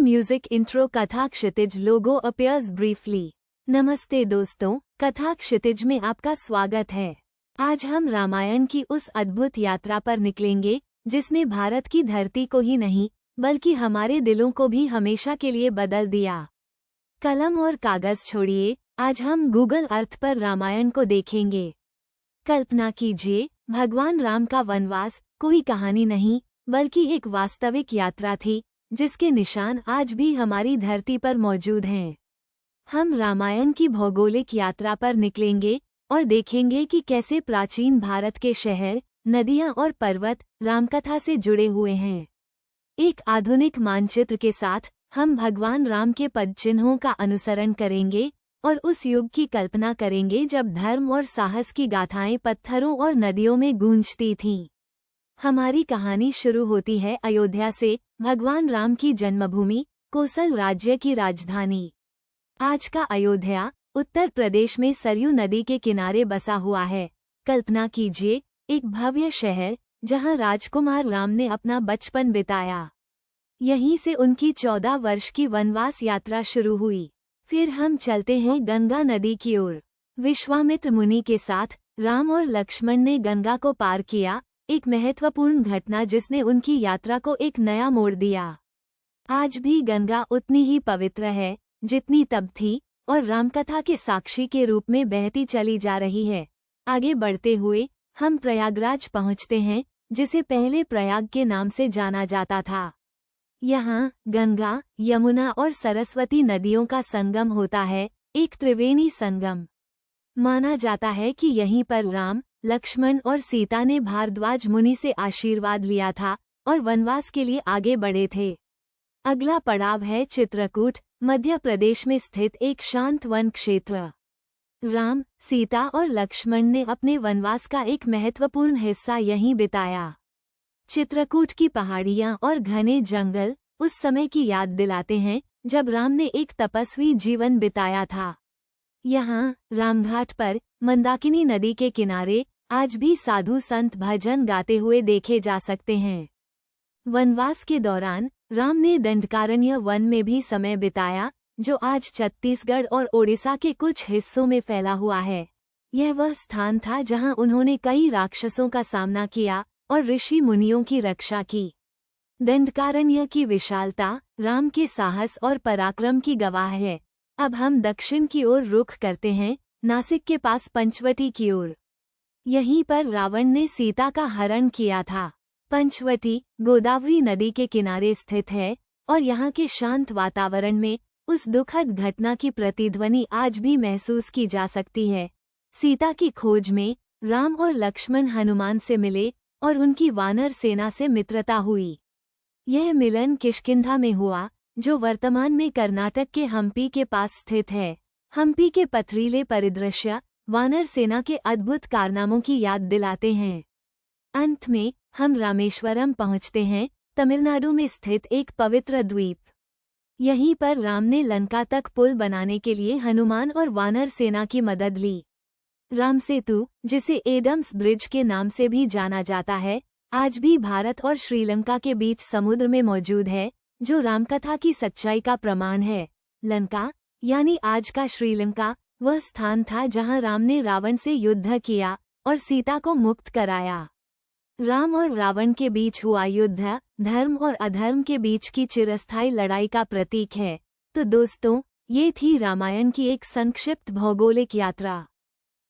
Music intro कथा Kshitij logo appears briefly. नमस्ते दोस्तों, कथा क्षितिज में आपका स्वागत है। आज हम रामायण की उस अद्भुत यात्रा पर निकलेंगे जिसने भारत की धरती को ही नहीं बल्कि हमारे दिलों को भी हमेशा के लिए बदल दिया। कलम और कागज छोड़िए, आज हम गूगल अर्थ पर रामायण को देखेंगे। कल्पना कीजिए, भगवान राम का वनवास कोई कहानी नहीं बल्कि एक वास्तविक यात्रा थी जिसके निशान आज भी हमारी धरती पर मौजूद हैं। हम रामायण की भौगोलिक यात्रा पर निकलेंगे और देखेंगे कि कैसे प्राचीन भारत के शहर, नदियां और पर्वत रामकथा से जुड़े हुए हैं। एक आधुनिक मानचित्र के साथ हम भगवान राम के पदचिन्हों का अनुसरण करेंगे और उस युग की कल्पना करेंगे जब धर्म और साहस की गाथाएं पत्थरों और नदियों में गूंजती थीं। हमारी कहानी शुरू होती है अयोध्या से, भगवान राम की जन्मभूमि, कोसल राज्य की राजधानी। आज का अयोध्या उत्तर प्रदेश में सरयू नदी के किनारे बसा हुआ है। कल्पना कीजिए, एक भव्य शहर जहां राजकुमार राम ने अपना बचपन बिताया। यहीं से उनकी 14 वर्ष की वनवास यात्रा शुरू हुई। फिर हम चलते हैं गंगा नदी की ओर। विश्वामित्र मुनि के साथ राम और लक्ष्मण ने गंगा को पार किया, एक महत्वपूर्ण घटना जिसने उनकी यात्रा को एक नया मोड़ दिया। आज भी गंगा उतनी ही पवित्र है जितनी तब थी और रामकथा के साक्षी के रूप में बहती चली जा रही है। आगे बढ़ते हुए हम प्रयागराज पहुंचते हैं, जिसे पहले प्रयाग के नाम से जाना जाता था। यहाँ गंगा, यमुना और सरस्वती नदियों का संगम होता है, एक त्रिवेणी संगम। माना जाता है कि यहीं पर राम, लक्ष्मण और सीता ने भारद्वाज मुनि से आशीर्वाद लिया था और वनवास के लिए आगे बढ़े थे। अगला पड़ाव है चित्रकूट, मध्य प्रदेश में स्थित एक शांत वन क्षेत्र। राम, सीता और लक्ष्मण ने अपने वनवास का एक महत्वपूर्ण हिस्सा यहीं बिताया। चित्रकूट की पहाड़ियां और घने जंगल उस समय की याद दिलाते हैं जब राम ने एक तपस्वी जीवन बिताया था। यहाँ रामघाट पर मंदाकिनी नदी के किनारे आज भी साधु संत भजन गाते हुए देखे जा सकते हैं। वनवास के दौरान राम ने दंडकारण्य वन में भी समय बिताया, जो आज छत्तीसगढ़ और ओडिशा के कुछ हिस्सों में फैला हुआ है। यह वह स्थान था जहां उन्होंने कई राक्षसों का सामना किया और ऋषि मुनियों की रक्षा की। दंडकारण्य की विशालता राम के साहस और पराक्रम की गवाह है। अब हम दक्षिण की ओर रुख करते हैं, नासिक के पास पंचवटी की ओर। यहीं पर रावण ने सीता का हरण किया था। पंचवटी गोदावरी नदी के किनारे स्थित है और यहाँ के शांत वातावरण में उस दुखद घटना की प्रतिध्वनि आज भी महसूस की जा सकती है। सीता की खोज में राम और लक्ष्मण हनुमान से मिले और उनकी वानर सेना से मित्रता हुई। यह मिलन किष्किंधा में हुआ, जो वर्तमान में कर्नाटक के हम्पी के पास स्थित है। हम्पी के पथरीले परिदृश्य वानर सेना के अद्भुत कारनामों की याद दिलाते हैं। अंत में हम रामेश्वरम पहुंचते हैं, तमिलनाडु में स्थित एक पवित्र द्वीप। यहीं पर राम ने लंका तक पुल बनाने के लिए हनुमान और वानर सेना की मदद ली। राम सेतु, जिसे एडम्स ब्रिज के नाम से भी जाना जाता है, आज भी भारत और श्रीलंका के बीच समुद्र में मौजूद है, जो रामकथा की सच्चाई का प्रमाण है। लंका यानी आज का श्रीलंका वह स्थान था जहां राम ने रावण से युद्ध किया और सीता को मुक्त कराया। राम और रावण के बीच हुआ युद्ध धर्म और अधर्म के बीच की चिरस्थायी लड़ाई का प्रतीक है। तो दोस्तों, ये थी रामायण की एक संक्षिप्त भौगोलिक यात्रा।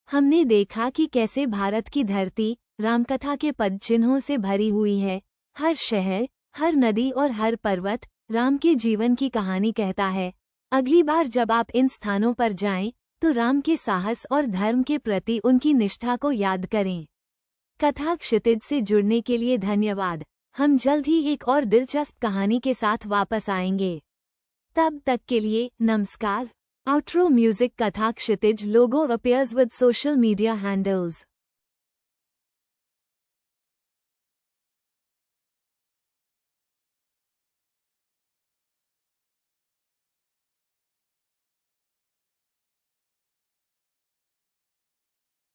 हमने देखा कि कैसे भारत की धरती रामकथा के पदचिन्हों से भरी हुई है। हर शहर, हर नदी और हर पर्वत राम के जीवन की कहानी कहता है। अगली बार जब आप इन स्थानों पर जाएं, तो राम के साहस और धर्म के प्रति उनकी निष्ठा को याद करें। कथा क्षितिज से जुड़ने के लिए धन्यवाद। हम जल्द ही एक और दिलचस्प कहानी के साथ वापस आएंगे। तब तक के लिए नमस्कार। Outro music Katha Kshitij logo appears with social media handles.